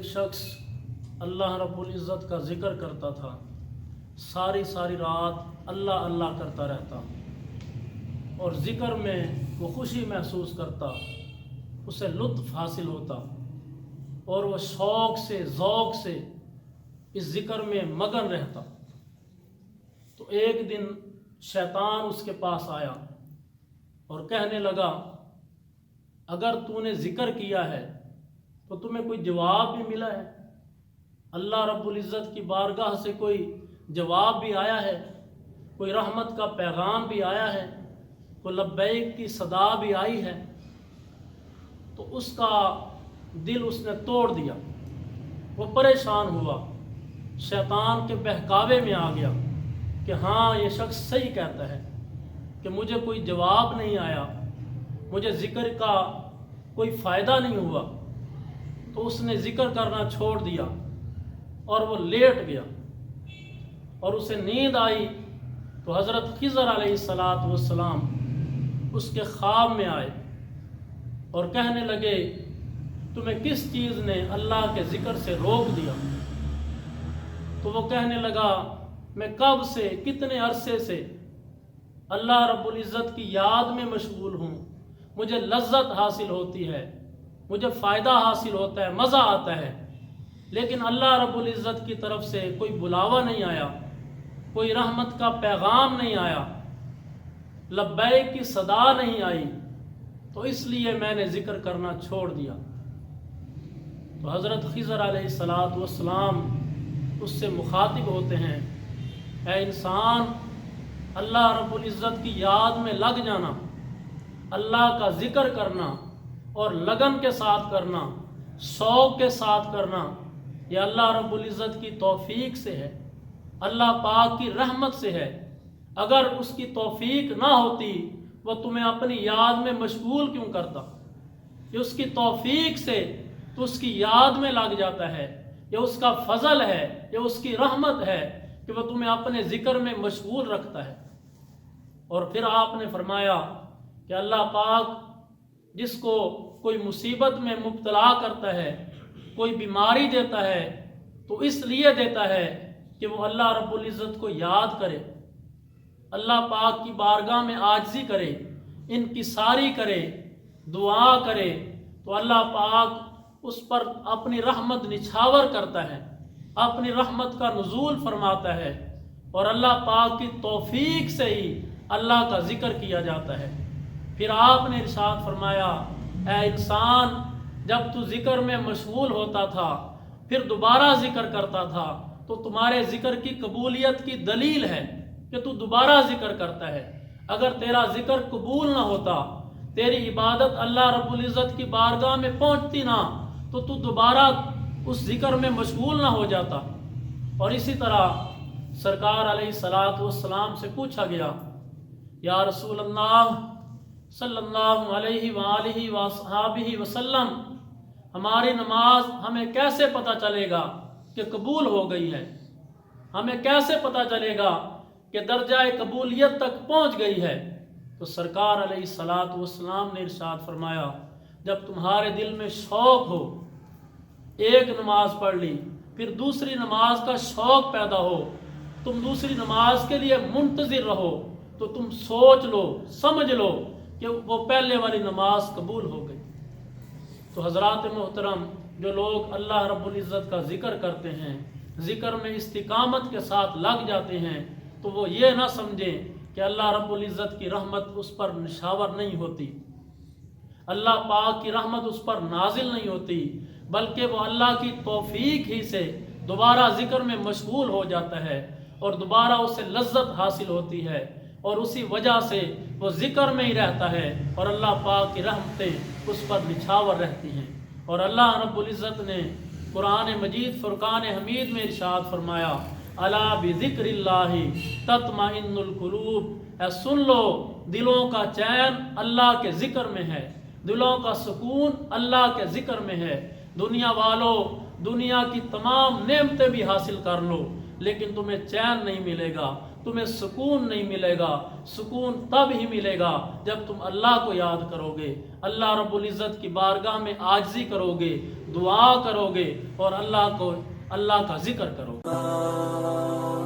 شخص اللہ رب العزت کا ذکر کرتا تھا، ساری ساری رات اللہ اللہ کرتا رہتا اور ذکر میں وہ خوشی محسوس کرتا، اسے لطف حاصل ہوتا اور وہ شوق سے ذوق سے اس ذکر میں مگن رہتا۔ تو ایک دن شیطان اس کے پاس آیا اور کہنے لگا، اگر تو نے ذکر کیا ہے تو تمہیں کوئی جواب بھی ملا ہے؟ اللہ رب العزت کی بارگاہ سے کوئی جواب بھی آیا ہے؟ کوئی رحمت کا پیغام بھی آیا ہے؟ کوئی لبیک کی صدا بھی آئی ہے؟ تو اس کا دل اس نے توڑ دیا، وہ پریشان ہوا، شیطان کے بہکاوے میں آ گیا کہ ہاں یہ شخص صحیح کہتا ہے کہ مجھے کوئی جواب نہیں آیا، مجھے ذکر کا کوئی فائدہ نہیں ہوا۔ تو اس نے ذکر کرنا چھوڑ دیا اور وہ لیٹ گیا اور اسے نیند آئی تو حضرت خضر علیہ السلام اس کے خواب میں آئے اور کہنے لگے، تمہیں کس چیز نے اللہ کے ذکر سے روک دیا؟ تو وہ کہنے لگا، میں کب سے کتنے عرصے سے اللہ رب العزت کی یاد میں مشغول ہوں، مجھے لذت حاصل ہوتی ہے، مجھے فائدہ حاصل ہوتا ہے، مزہ آتا ہے، لیکن اللہ رب العزت کی طرف سے کوئی بلاوا نہیں آیا، کوئی رحمت کا پیغام نہیں آیا، لبیک کی صدا نہیں آئی، تو اس لیے میں نے ذکر کرنا چھوڑ دیا۔ تو حضرت خضر علیہ السلام اس سے مخاطب ہوتے ہیں، اے انسان، اللہ رب العزت کی یاد میں لگ جانا، اللہ کا ذکر کرنا اور لگن کے ساتھ کرنا، شوق کے ساتھ کرنا، یہ اللہ رب العزت کی توفیق سے ہے، اللہ پاک کی رحمت سے ہے۔ اگر اس کی توفیق نہ ہوتی وہ تمہیں اپنی یاد میں مشغول کیوں کرتا؟ یہ اس کی توفیق سے تو اس کی یاد میں لگ جاتا ہے، یہ اس کا فضل ہے، یہ اس کی رحمت ہے کہ وہ تمہیں اپنے ذکر میں مشغول رکھتا ہے۔ اور پھر آپ نے فرمایا کہ اللہ پاک جس کو کوئی مصیبت میں مبتلا کرتا ہے، کوئی بیماری دیتا ہے، تو اس لیے دیتا ہے کہ وہ اللہ رب العزت کو یاد کرے، اللہ پاک کی بارگاہ میں عاجزی کرے، انکساری کرے، دعا کرے، تو اللہ پاک اس پر اپنی رحمت نچھاور کرتا ہے، اپنی رحمت کا نزول فرماتا ہے، اور اللہ پاک کی توفیق سے ہی اللہ کا ذکر کیا جاتا ہے۔ پھر آپ نے ارشاد فرمایا، اے انسان، جب تو ذکر میں مشغول ہوتا تھا پھر دوبارہ ذکر کرتا تھا تو تمہارے ذکر کی قبولیت کی دلیل ہے کہ تو دوبارہ ذکر کرتا ہے۔ اگر تیرا ذکر قبول نہ ہوتا، تیری عبادت اللہ رب العزت کی بارگاہ میں پہنچتی نہ، تو تو دوبارہ اس ذکر میں مشغول نہ ہو جاتا۔ اور اسی طرح سرکار علیہ السلام سے پوچھا گیا، یا رسول اللہ صلی اللہ علیہ وآلہ وصحابہ وسلم، ہماری نماز ہمیں کیسے پتہ چلے گا کہ قبول ہو گئی ہے؟ ہمیں کیسے پتہ چلے گا کہ درجہ قبولیت تک پہنچ گئی ہے؟ تو سرکار علیہ السلام نے ارشاد فرمایا، جب تمہارے دل میں شوق ہو، ایک نماز پڑھ لی پھر دوسری نماز کا شوق پیدا ہو، تم دوسری نماز کے لیے منتظر رہو، تو تم سوچ لو، سمجھ لو کہ وہ پہلے والی نماز قبول ہو گئی۔ تو حضرات محترم، جو لوگ اللہ رب العزت کا ذکر کرتے ہیں، ذکر میں استقامت کے ساتھ لگ جاتے ہیں، تو وہ یہ نہ سمجھیں کہ اللہ رب العزت کی رحمت اس پر نشاور نہیں ہوتی، اللہ پاک کی رحمت اس پر نازل نہیں ہوتی، بلکہ وہ اللہ کی توفیق ہی سے دوبارہ ذکر میں مشغول ہو جاتا ہے اور دوبارہ اسے لذت حاصل ہوتی ہے، اور اسی وجہ سے وہ ذکر میں ہی رہتا ہے اور اللہ پاک کی رحمتیں اس پر نچھاور رہتی ہیں۔ اور اللہ رب العزت نے قرآن مجید فرقان حمید میں ارشاد فرمایا، الا بذکر اللہ تطمئن القلوب، اے سن لو، دلوں کا چین اللہ کے ذکر میں ہے، دلوں کا سکون اللہ کے ذکر میں ہے۔ دنیا والوں، دنیا کی تمام نعمتیں بھی حاصل کر لو لیکن تمہیں چین نہیں ملے گا، تمہیں سکون نہیں ملے گا. سکون تب ہی ملے گا جب تم اللہ کو یاد کرو گے, اللہ رب العزت کی بارگاہ میں عاجزی کرو گے, دعا کرو گے اور اللہ کا ذکر کرو گے.